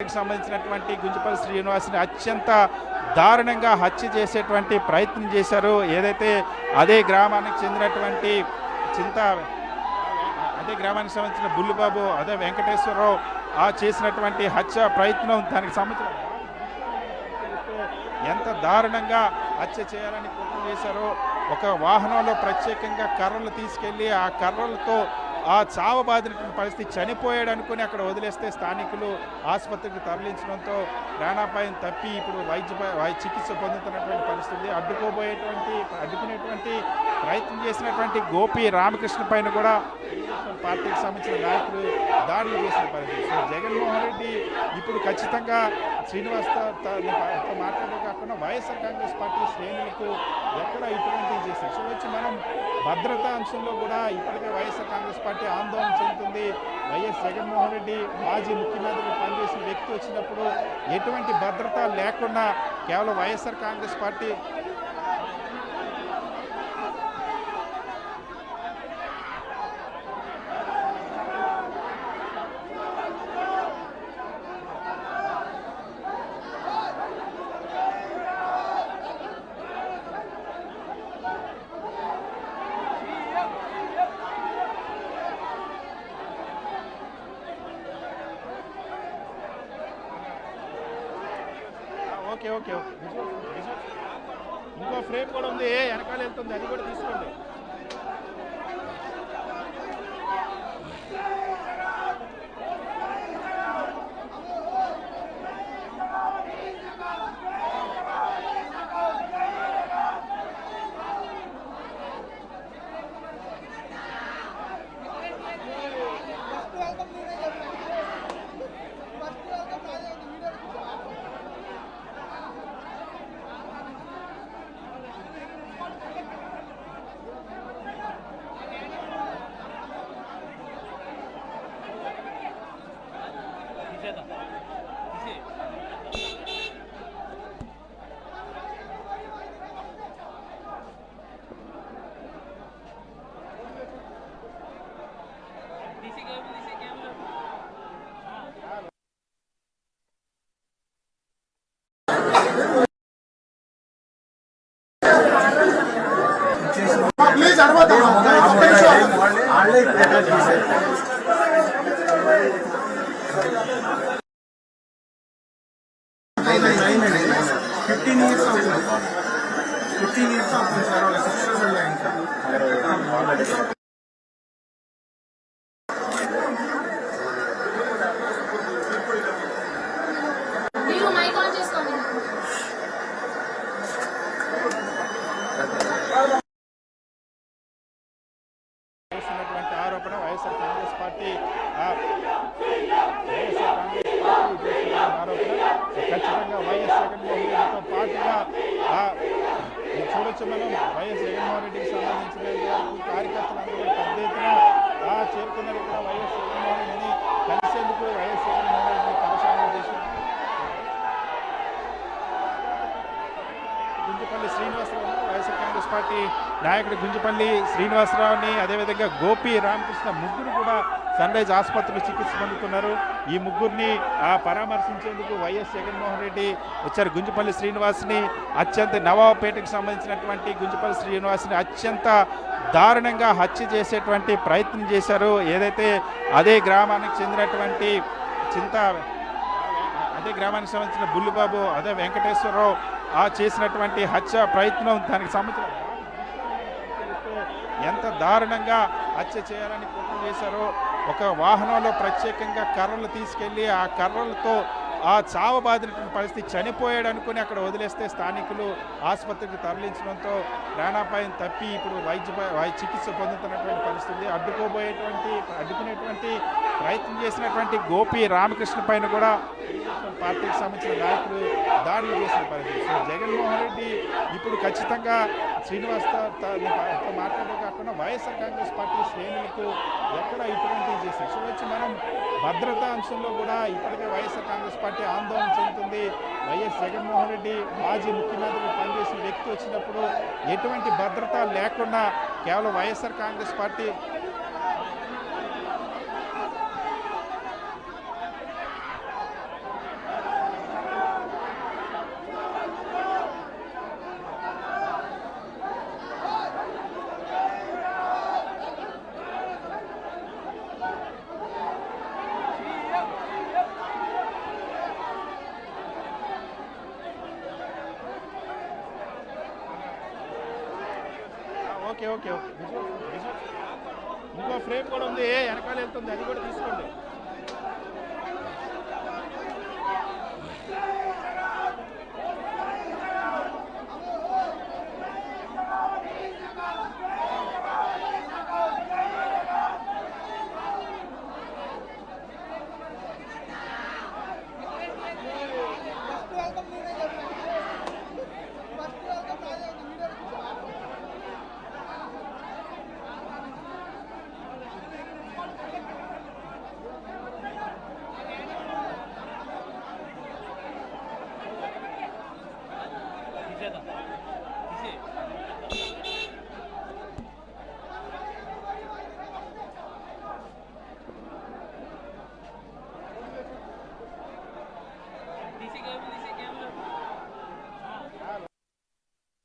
సంబంధించినటువంటి గుంజపల్లి శ్రీనివాస్ని అత్యంత దారుణంగా హత్య చేసేటువంటి ప్రయత్నం చేశారు. ఏదైతే అదే గ్రామానికి చెందినటువంటి అదే గ్రామానికి సంబంధించిన బుల్లిబాబు అదే వెంకటేశ్వరరావు చేసినటువంటి హత్య ప్రయత్నం దానికి సంబంధించిన ఎంత దారుణంగా హత్య చేయాలని కుట్ర చేశారో ఒక వాహనంలో ప్రత్యేకంగా కర్రలు తీసుకెళ్ళి ఆ కర్రలతో చావబాదినటువంటి పరిస్థితి చనిపోయాడు అక్కడ వదిలేస్తే స్థానికులు ఆసుపత్రికి తరలించడంతో ప్రాణాపాయం తప్పి ఇప్పుడు చికిత్స పొందుతున్నటువంటి పరిస్థితి. అడ్డుకునేటువంటి ప్రయత్నం చేసినటువంటి గోపి రామకృష్ణ పైన కూడా పార్టీకి సంబంధించిన నాయకులు దాడులు చేసిన పరిస్థితి. జగన్మోహన్ రెడ్డి ఇప్పుడు ఖచ్చితంగా శ్రీనివాస్తో మాట్లాడే కాకుండా వైఎస్ఆర్ కాంగ్రెస్ పార్టీ శ్రేణులకు ఎక్కడ ఇటువంటివి చేశారు. చూడొచ్చు మనం భద్రతా అంశంలో కూడా ఇప్పటికే వైఎస్ఆర్ కాంగ్రెస్ పార్టీ ఆందోళన చెందుతుంది. వైఎస్ జగన్మోహన్ రెడ్డి మాజీ ముఖ్యమంత్రిగా పనిచేసిన వ్యక్తి వచ్చినప్పుడు ఎటువంటి భద్రత లేకుండా కేవలం YSR Congress party okay okay okay ఇంకో ఫ్రేమ్ కూడా ఉంది, వెనకాల వెళ్తుంది, అది కూడా తీసుకోండి. ఆరోపణ వైఎస్ఆర్ కాంగ్రెస్ పార్టీ ఆరోపణ ఖచ్చితంగా వైఎస్ జగన్మోహన్ రెడ్డితో పాటుగా చూడొచ్చు మనం వైఎస్ జగన్మోహన్ రెడ్డికి సంబంధించిన కార్యకర్తలందరూ పెద్ద ఎత్తున చేరుకున్నారు. కూడా వైఎస్ జగన్మోహన్ రెడ్డిని కలిసేందుకు వైఎస్ జగన్మోహన్ రెడ్డిని కలశాలను చేసిన గుంజపల్లి శ్రీనివాసరావు వైఎస్ఆర్ కాంగ్రెస్ పార్టీ నాయకుడు గుంజపల్లి శ్రీనివాసరావుని అదేవిధంగా గోపి రామకృష్ణ ముగ్గురు కూడా సన్ రైజ్ ఆసుపత్రిలో చికిత్స పొందుతున్నారు. ఈ ముగ్గురిని పరామర్శించేందుకు వైఎస్ జగన్మోహన్ రెడ్డి వచ్చారు. గుంజపల్లి శ్రీనివాస్ని నవాబుపేటకు సంబంధించినటువంటి గుంజపల్లి శ్రీనివాస్ని అత్యంత దారుణంగా హత్య చేసేటువంటి ప్రయత్నం చేశారు. ఏదైతే అదే గ్రామానికి చెందినటువంటి అదే గ్రామానికి సంబంధించిన బుల్లిబాబు అదే వెంకటేశ్వరరావు చేసినటువంటి హత్య ప్రయత్నం దానికి సంబంధించిన ఎంత దారుణంగా హత్య చేయాలని కుట్ర చేశారో ఒక వాహనంలో ప్రత్యేకంగా కర్రలు తీసుకెళ్ళి ఆ కర్రలతో చావబాదినటువంటి పరిస్థితి చనిపోయాడు అక్కడ వదిలేస్తే స్థానికులు ఆసుపత్రికి తరలించడంతో ప్రాణాపాయం తప్పి ఇప్పుడు చికిత్స పొందుతున్నటువంటి పరిస్థితి. అడ్డుకునేటువంటి ప్రయత్నం చేసినటువంటి గోపి రామకృష్ణ పైన కూడా పార్టీకి సంబంధించిన నాయకులు దాడులు చేసిన పరిస్థితి. జగన్మోహన్ రెడ్డి ఇప్పుడు ఖచ్చితంగా శ్రీనివాస్తో మాట్లాడే కాకుండా వైఎస్ఆర్ కాంగ్రెస్ పార్టీ శ్రేణులకు ఎక్కడ ఇటువంటివి చేశారు. చూడొచ్చు మనం భద్రతా అంశంలో కూడా ఇప్పటికే వైఎస్ఆర్ కాంగ్రెస్ పార్టీ ఆందోళన చెందుతుంది. వైఎస్ జగన్మోహన్ రెడ్డి మాజీ ముఖ్యమంత్రిగా పనిచేసిన వ్యక్తి వచ్చినప్పుడు ఎటువంటి భద్రత లేకుండా కేవలం YSR Congress party okay okay okay ఇంకో ఫ్రేమ్ కూడా ఉంది వెనకాల వెళ్తుంది అది కూడా తీసుకోండి